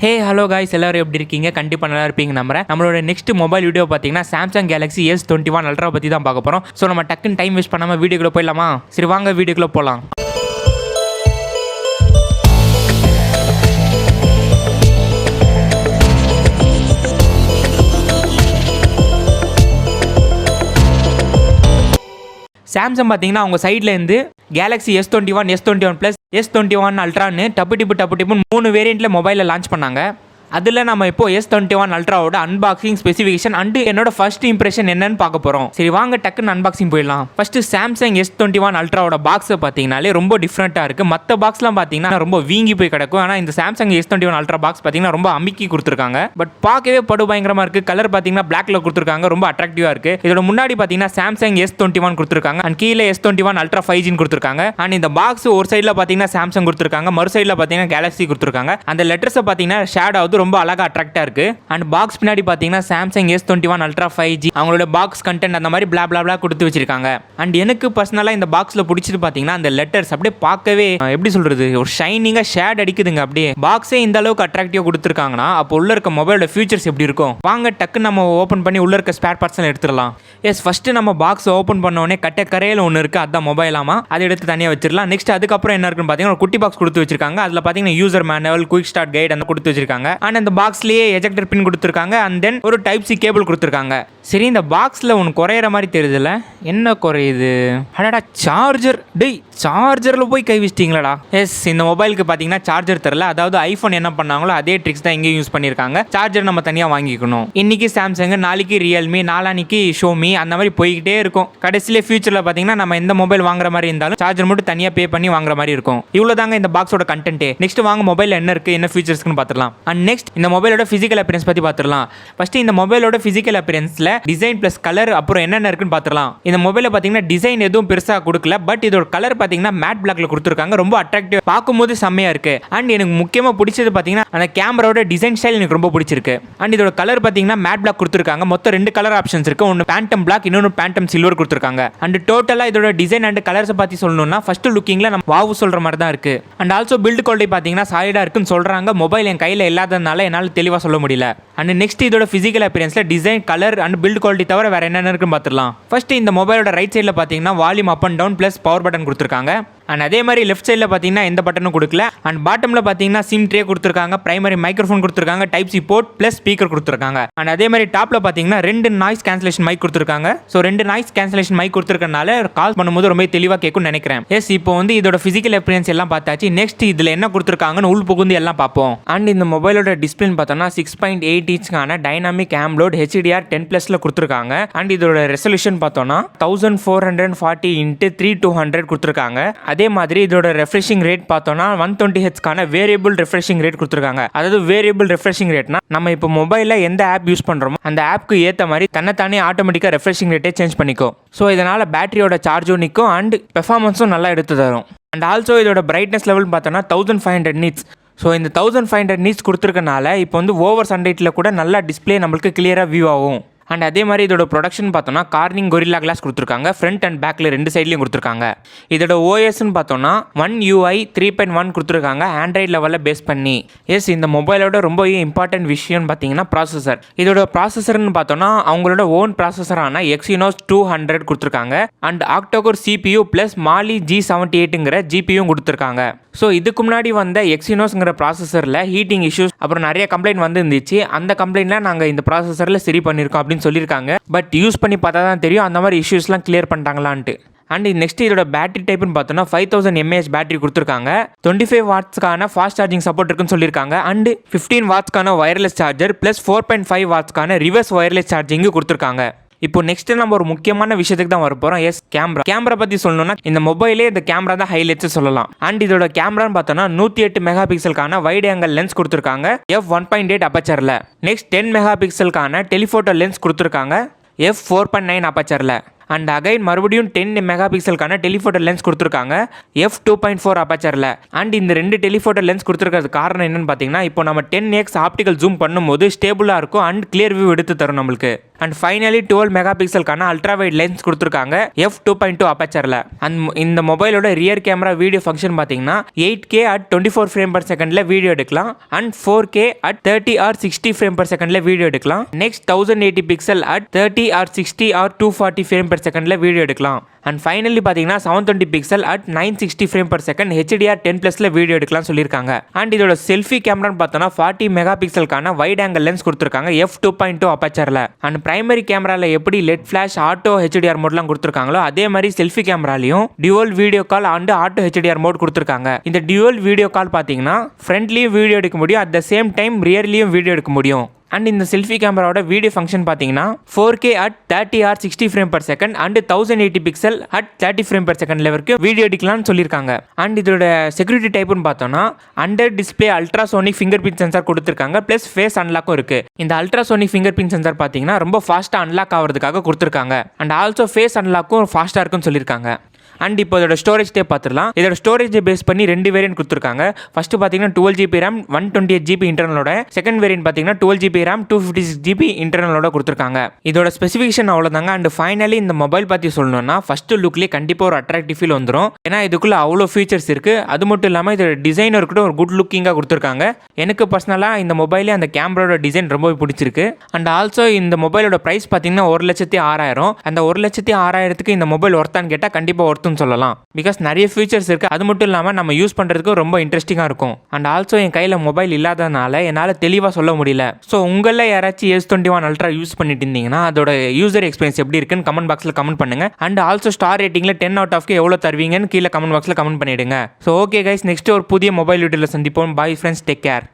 Hey hello guys, எல்லாரும் எப்படி இருக்கீங்க? கண்டிப்பாக நல்லா இருப்பீங்க நம்புறேன். நம்மளோட நெக்ஸ்ட் மொபைல் வீடியோ பார்த்தீங்கன்னா சாம்சங் கேலக்ஸி S21 அல்ட்ரா பற்றி தான் பார்க்க போகிறோம். ஸோ நம்ம டக்குன்னு டைம் வேஸ்ட் பண்ணாமல் வீடியோக்குள்ளே போயிடலாமா? சரி வாங்க வீடியோக்குள்ளே போகலாம். சாம்சங் பார்த்தீங்கன்னா அவங்க சைட்லேருந்து Galaxy S21, S21 plus, S21 அல்ட்ரான்னு டப்பு டிப்புன்னு 3 வேரியண்ட்டில் மொபைலில் லான்ச் பண்ணாங்க. அதில் நம்ம இப்போ S21 அல்ட்ராவோட அன்பாக்சிங், ஸ்பெசிஃபிகேஷன் அண்ட் என்னோட ஃபர்ஸ்ட் இம்ப்ரெஷன் என்னன்னு பார்க்க போகிறோம். சரி வாங்க டக்குன்னு அன்பாக்சிங் போயிடலாம். ஃபர்ஸ்ட் சாம்சங் S21 அல்ட்ராவோட பாக்ஸை பார்த்தீங்கன்னாலே ரொம்ப டிஃப்ரெண்ட்டாக இருக்குது. மற்ற பாக்ஸ்லாம் பார்த்தீங்கன்னா ரொம்ப வீங்கி போய் கிடக்கும். ஆனால் இந்த சாம்சங் S21 அல்ட்ரா பாக்ஸ் பார்த்தீங்கன்னா ரொம்ப அமுக்கி கொடுத்துருக்காங்க. பட் பார்க்கவே பயங்கரமாக இருக்குது. கலர் பார்த்தீங்கன்னா பிளாக்ல கொடுத்துருக்காங்க, ரொம்ப அட்ராக்டிவாக இருக்குது. இதோட முன்னாடி பார்த்தீங்கன்னா சாம்சங் S21 கொடுத்துருக்காங்க அண்ட் கீழே S21 அல்ட்ரா 5G கொடுத்துருக்காங்க. அண்ட் இந்த பாக்ஸ் ஒரு சைடில் பார்த்தீங்கன்னா சாம்சங் கொடுத்துருக்காங்க, மறு சைடில் பார்த்தீங்கன்னா கேலக்ஸி கொடுத்துருக்காங்க. அந்த லெட்டர்ஸை பார்த்தீங்கன்னா ஷேடாவது ரொம்ப அழகா அட்ராக்டா இருக்கு. அண்ட் பாக்ஸ் பின்னாடி பாத்தீங்கன்னா சாம்சங் S21 அல்ட்ரா 5G அவங்களோட பாக்ஸ் கண்டென்ட் அந்த மாதிரி பிளா பிளா பிளா கொடுத்து வச்சிருக்காங்க. அண்ட் எனக்கு பர்சனலா இந்த பாக்ஸ்ல பிடிச்சது பாத்தீங்கன்னா அந்த லெட்டர்ஸ் அப்படியே பார்க்கவே எப்படி சொல்றது, ஒரு ஷைனிங்கா ஷேட் அடிக்குதுங்க. அப்படியே பாக்ஸே இந்த அளவுக்கு அட்ராக்டிவா கொடுத்துருக்காங்கன்னா அப்போ உள்ள இருக்க மொபைலோட ஃபியூச்சர்ஸ் எப்படி இருக்கும்? வாங்க டக்கு நம்ம ஓபன் பண்ணி உள்ள இருக்க ஸ்பேர் பார்ட்ஸ் எல்லாம் எடுத்துடலாம். எஸ், ஃபர்ஸ்ட் நம்ம பாக்ஸ் ஓபன் பண்ண உடனே கட்ட கரையில ஒன்று இருக்கு, அதான் மொபைல் ஆமா, அதை எடுத்து தனியாக வச்சிடலாம். நெக்ஸ்ட் அதுக்கப்புறம் என்ன இருக்குன்னு பாத்தீங்கன்னா ஒரு குட்டி பாக்ஸ் கொடுத்து வச்சிருக்காங்க. அதுல பாத்தீங்கன்னா user manual, quick start guide அந்த கொடுத்து வச்சிருக்காங்க. அண்ட் அந்த பாக்ஸ்லயே எஜெக்டர் பின் கொடுத்துருக்காங்க அண்ட் தென் ஒரு டைப் சி கேபிள் கொடுத்துருக்காங்க. சரி, இந்த பாக்ஸ்ல ஒன்று குறையிற மாதிரி தெரியுதுல்ல, என்ன குறையுது? அடடா சார்ஜர். டேய், சார்ஜர்ல போய் கை வச்சிட்டீங்களா? எஸ், இந்த மொபைலுக்கு பார்த்தீங்கன்னா சார்ஜர் தரல. அதாவது ஐஃபோன் என்ன பண்ணாங்களோ அதே ட்ரிக்ஸ் தான் இங்கே யூஸ் பண்ணியிருக்காங்க. சார்ஜர் நம்ம தனியாக வாங்கிக்கணும். இன்னைக்கு சாம்சங், நாளைக்கு ரியல்மி, நாளானிக்கு ஷோமி, அந்த மாதிரி போய்கிட்டே இருக்கும். கடைசியிலே ஃபியூச்சரில் பார்த்தீங்கன்னா நம்ம எந்த மொபைல் வாங்குற மாதிரி இருந்தாலும் சார்ஜர் மட்டும் தனியாக பே பண்ணி வாங்குற மாதிரி இருக்கும். இவ்வளோ தாங்க இந்த பாக்ஸோட கண்டென்ட். நெக்ஸ்ட் வாங்க மொபைல் என்ன இருக்கு, என்ன ஃபீச்சர்ஸ்னு பார்த்துலாம். அண்ட் நெக்ஸ்ட் இந்த மொபைலோட ஃபிசிக்கல் அப்பியரன்ஸ் பற்றி பார்த்துடலாம். ஃபர்ஸ்ட் இந்த மொபைலோட ஃபிசிக்கல் அப்பியரன்ஸ்ல டிசைன் பிளஸ் கலர் அப்புறம் என்னென்ன இருக்குன்னு பார்த்துடலாம். இந்த மொபைலை பார்த்தீங்கன்னா டிசைன் எதுவும் பெருசாக கொடுக்கல, பட் இதோட கலர் பார்த்தீங்கன்னா மேட் பிளாக்ல கொடுத்துருக்காங்க, ரொம்ப அட்ராக்டிவ், பார்க்கும்போது செம்மையா இருக்கு. அண்ட் எனக்கு முக்கியமாக பிடிச்சது பார்த்தீங்கன்னா அந்த கேமராவோட டிசைன் ஸ்டைல் எனக்கு ரொம்ப பிடிச்சிருக்கு. அண்ட் இதோட கலர் பார்த்தீங்கன்னா மேட் பிளாக் கொடுத்துருக்காங்க. மொத்தம் 2 கலர் ஆப்ஷன்ஸ் இருக்கு, ஒன்று பேண்டம் பிளாக், இன்னொன்று பேண்டம் சில்வர் கொடுத்துருக்காங்க. அண்ட் டோட்டலாக இதோட டிசைன் அண்ட் கலர்ஸ் பற்றி சொல்லணும்னா ஃபர்ஸ்ட் லுக்கிங்ல நம்ம வாவ் சொல்ற மாதிரி தான் இருக்கு. அண்ட் ஆல்சோ பில்ட் குவாலிட்டி பார்த்தீங்கன்னா சாலிடா இருக்குன்னு சொல்றாங்க. மொபைல் என் கையில் இல்லாததுனால என்னால் தெளிவாக சொல்ல முடியல. அண்ட் நெக்ஸ்ட் இதோட பிசிக்கல் அப்பியரன்ஸ்ல design, colour and build quality தவிர வேற என்னென்ன இருக்குன்னு பார்த்துடலாம். ஃபர்ஸ்ட் இந்த மொபைலோட ரைட் சைடில் பார்த்தீங்கன்னா volume up and down plus power button கொடுத்துருக்காங்க. அண்ட் அதே மாதிரி லெஃப்ட் சைடில் பார்த்தீங்கன்னா எந்த பட்டனும் கொடுக்கல. அண்ட் பாட்டமில் பார்த்தீங்கன்னா சிம் ட்ரே கொடுத்துருக்காங்க, பிரைமரி மைக்ரோஃபோன் கொடுத்துருக்காங்க, type C port plus speaker கொடுத்துருக்காங்க. அண்ட் அதே மாதிரி டாப்பில் பார்த்தீங்கன்னா 2 நாய்ஸ் கேன்சலேஷன் மைக் கொடுத்துருக்காங்க. ஸோ 2 நாய்ஸ் கேன்சலேஷன் மைக் கொடுத்துருக்கனால கால் பண்ணும்போது ரொம்ப தெளிவாக கேட்கும்னு நினைக்கிறேன். எஸ், இப்போ வந்து இதோட ஃபிசிக்கல் அப்பியரன்ஸ் எல்லாம் பார்த்தாச்சு. நெக்ஸ்ட் இதில் என்ன கொடுத்துருக்காங்கன்னு உள் புகுந்து எல்லாம் பார்ப்போம். அண்ட் இந்த மொபைலோட டிஸ்பிளேன்னு பார்த்தோம்னா 6.8 இன்ச்க்கான டைனாமிக் AMOLED HDR 10+ல கொடுத்துருக்காங்க. அண்ட் இதோட ரெசல்யூஷன் பார்த்தோம்னா 1440 × 3200 கொடுத்துருக்காங்க. அதே மாதிரி இதோட ரெஃப்ரெஷிங் ரேட் பார்த்தோம்னா 120 Hzக்கான வேரியபிள் ரெஃப்ரெஷிங் ரேட் கொடுத்துருக்காங்க. அதாவது வேரியபிள் ரெஃப்ரெஷிங் ரேட்னா நம்ம இப்போ மொபைலில் எந்த ஆப் யூஸ் பண்ணுறோமோ அந்த ஆப்க்கு ஏற்ற மாதிரி தன்னைத்தானே ஆட்டோமேட்டிக்காக ரெஃப்ரெஷிங் ரேட்டே சேஞ்ச் பண்ணிக்கும். ஸோ இதனால் பேட்டரியோட சார்ஜும் நிற்கும் அண்ட் பெர்ஃபார்மன்ஸும் நல்லா எடுத்து தரும். அண்ட் ஆல்சோ இதோட பிரைட்னஸ் லெவல் பார்த்தோம்னா 1500 nits. ஸோ இந்த 1500 nits கொடுத்துருக்கனால இப்போ வந்து ஓவர் சன்லைட்டில் கூட நல்லா டிஸ்பிளே நம்மளுக்கு கிளியராக வியூ ஆகும். அண்ட் அதே மாதிரி இதோட ப்ரொடக்ஷன் பார்த்தோம்னா கார்னிங் கொரில்லா கிளாஸ் கொடுத்துருக்காங்க, ஃப்ரண்ட் அண்ட் பேக்கில் 2 சைட்லையும் கொடுத்துருக்காங்க. இதோட ஓஎஸ்ன்னு பார்த்தோம்னா One UI 3.1 கொடுத்துருக்காங்க, ஆண்ட்ராய்ட் லெவலில் பேஸ் பண்ணி. எஸ், இந்த மொபைலோட ரொம்ப இம்பார்ட்டன்ட் விஷயம்னு பார்த்தீங்கன்னா ப்ராசஸர். இதோட ப்ராசஸர்னு பார்த்தோம்னா அவங்களோட ஓன் ப்ராசஸரான Exynos 200 கொடுத்துருக்காங்க. And octacore CPU plus Mali G78ங்கிற GPUவும் கொடுத்துருக்காங்க. ஸோ இதுக்கு முன்னாடி வந்த எக்ஸினோஸ்ங்கிற ப்ராசஸரில் ஹீட்டிங் இஷ்யூஸ் அப்புறம் நிறைய கம்ப்ளைண்ட் வந்து இருந்துச்சு. அந்த கம்ப்ளைண்ட்லாம் நாங்கள் இந்த ப்ராசஸரில் சரி பண்ணியிருக்கோம் அப்படின்னு சொல்லியிருக்காங்க. பட் யூஸ் பண்ணி பார்த்தா தான் தெரியும் அந்த மாதிரி இஷ்யூஸ்லாம் கிளியர் பண்ணிட்டாங்களான்ட்டு. அண்ட் நெக்ஸ்ட் இதோட பேட்டரி டைப்னு பார்த்தோன்னா 5000 mAh பேட்டரி கொடுத்துருக்காங்க. 25 வாட்ஸ்க்கான ஃபாஸ்ட் சார்ஜிங் சப்போர்ட் இருக்குன்னு சொல்லியிருக்காங்க. அண்ட் 15 வாட்ஸ்க்கான வயர்லெஸ் சார்ஜர் ப்ளஸ் 4.5 வாட்ஸ்க்கான ரிவர்ஸ் வயர்லெஸ் சார்ஜிங்கு கொடுத்துருக்காங்க. இப்போ நெக்ஸ்ட் நம்ம ஒரு முக்கியமான விஷயத்துக்கு தான் வர போகிறோம். எஸ், கேமரா பற்றி சொல்லணும்னா இந்த மொபைலே இந்த கேமரா தான் ஹைலைட்ஸ் சொல்லலாம். அண்ட் இதோட கேமரான்னு பார்த்தோன்னா 108 மெகா பிக்சலுக்கான வைட் ஆங்கிள் லென்ஸ் கொடுத்துருக்காங்க f1.8 அப்பச்சரில். நெக்ஸ்ட் 10 மெகா பிக்சலுக்கான டெலிஃபோட்டோ லென்ஸ் கொடுத்துருக்காங்க f4.9 அப்பச்சரில். அண்ட் அகைன் மறுபடியும் 10 மெகா பிக்சலுக்கான டெலிஃபோட்டோ லென்ஸ் கொடுத்துருக்காங்க f2.4 அபேச்சரில். அண்ட் இந்த 2 டெலிஃபோட்டோ லென்ஸ் கொடுத்துருக்கிறது காரணம் என்னன்னு பார்த்தீங்கன்னா, இப்போ நம்ம 10x ஆப்டிக்கல் ஜூம் பண்ணும்போது ஸ்டேபிளாக இருக்கும் அண்ட் கிளியர் வியூ எடுத்து தரும் நம்மளுக்கு. அண்ட் ஃபைனலி 12 மெகா பிக்சலுக்கான அல்ட்ரா வைட் லென்ஸ் கொடுத்துருக்காங்க f2.2 அபேச்சரில். அண்ட் இந்த மொபைலோட ரியர் கேமரா வீடியோ ஃபங்க்ஷன் பார்த்தீங்கன்னா 8K at 24 ஃப்ரேம் பர் செகண்டில் வீடியோ எடுக்கலாம் and 4K at 30 or 60 frame per செகண்டில் வீடியோ எடுக்கலாம். Next 1080 pixel at 30 or 60 or 240 frame per செகண்டில் வீடியோ எடுக்கலாம். அண்ட் ஃபைனலி பார்த்தீங்கன்னா 720 pixel at 960 frame per second HDR10+ல video எடுக்கலாம் சொல்லியிருக்காங்க. அண்ட் இதோட செல்ஃபி கேமரான்னு பார்த்தோன்னா 40 மெகா பிக்சலுக்கான வைட் ஆங்கிள் லென்ஸ் கொடுத்துருக்காங்க f2.2 அபேச்சரில். அண்ட் பிரைமரி கேமராவில் எப்படி லெட் ஃபிளாஷ் ஆட்டோ HDR மோட்லாம் கொடுத்துருக்காங்களோ அதே மாதிரி செல்ஃபி கேமராலையும் dual video call and auto HDR mode கொடுத்துருக்காங்க. இந்த டியூவல் வீடியோ கால் பார்த்தீங்கன்னா ஃப்ரண்ட்லேயும் வீடியோ எடுக்க முடியும், அட் த சேம் டைம் ரியர்லேயும் வீடியோ எடுக்க முடியும். அண்ட் இந்த செல்ஃபி கேமராவோட வீடியோ ஃபங்க்ஷன் பார்த்தீங்கன்னா 4K at 30 or 60 frame per second and 1080 pixel at 30 frame per second வரைக்கும் வீடியோ எடுக்கலாம்னு சொல்லியிருக்காங்க. அண்ட் இதோட செக்யூரிட்டி டைப்னு பார்த்தோன்னா under display ultrasonic finger print sensor கொடுத்துருக்காங்க, ப்ளஸ் ஃபேஸ் அன்லாக்கும் இருக்கு. இந்த அல்ட்ராசோனிக் ஃபிங்கர் பிரிண்ட் சென்சார் பார்த்தீங்கன்னா ரொம்ப ஃபாஸ்ட்டாக அன்லாக் ஆகிறதுக்காக கொடுத்துருக்காங்க. அண்ட் ஆல்சோ ஃபேஸ் அன்லாக்கும் ஃபாஸ்ட்டாக இருக்குன்னு சொல்லியிருக்காங்க. அண்ட் இப்போ இதோட ஸ்டோரேஜ் டே பார்த்துடலாம். இதோட ஸ்டோரேஜை பேஸ் பண்ணி 2 வேரியன்ட் கொடுத்துருக்காங்க. ஃபர்ஸ்ட் பார்த்தீங்கன்னா 12GB RAM 128GB இன்டர்னலோட, second variant பார்த்தீங்கன்னா 12GB RAM 256GB இன்டர்னலோட கொடுத்துருக்காங்க. இதோட ஸ்பெசிஃபிகேஷன் அவ்வளோதாங்க. அண்ட் ஃபைனலி இந்த மொபைல் பற்றி சொல்லணும்னா ஃபர்ஸ்ட் லுக்லேயே கண்டிப்பாக ஒரு அட்ராக்டிவ் ஃபீல் வந்துடும். ஏன்னா இதுக்குள்ள அவ்வளோ ஃபீச்சர்ஸ் இருக்கு. அது மட்டும் இல்லாமல் இதோட டிசைன் இருக்கட்டும் ஒரு குட் லுக்கிங்காக கொடுத்துருக்காங்க. எனக்கு பர்சனலாக இந்த மொபைலே அந்த கேமராவோட டிசைன் ரொம்ப பிடிச்சிருக்கு. அண்ட் ஆல்சோ இந்த மொபைலோட ப்ரைஸ் பார்த்தீங்கன்னா 1,06,000. அந்த 1,06,000க்கு இந்த மொபைல் ஒர்த்தான்னு கேட்டால் கண்டிப்பாக ஒர்த்து சொல்லலாம். பிகாஸ் நிறைய ஃபீச்சர்ஸ் இருக்கு. அது மட்டும் இல்லாமல் நம்ம யூஸ் பண்றதுக்கு ரொம்ப இன்ட்ரெஸ்டிங்காக இருக்கும். அண்ட் ஆல்சோ என் கையில் மொபைல் இல்லாதனால என்னால் தெளிவாக சொல்ல முடியல. ஸோ உங்களில் யாராச்சும் S21 அல்ட்ரா யூஸ் பண்ணிட்டு இருந்தீங்கன்னா அதோட யூசர் எக்ஸ்பீரியன்ஸ் எப்படி இருக்குன்னு கமெண்ட் பாக்ஸில் கமெண்ட் பண்ணுங்க. அண்ட் ஆல்சோ ஸ்டார் ரேட்டிங்கில் 10 out of எவ்வளோ தருவீங்கன்னு கீழே கமெண்ட் பாக்ஸில் கமெண்ட் பண்ணிடுங்க. ஸோ ஓகே கைஸ், நெக்ஸ்ட் ஒரு புதிய மொபைல் வீடியோவில் சந்திப்போம். Bye friends, take care.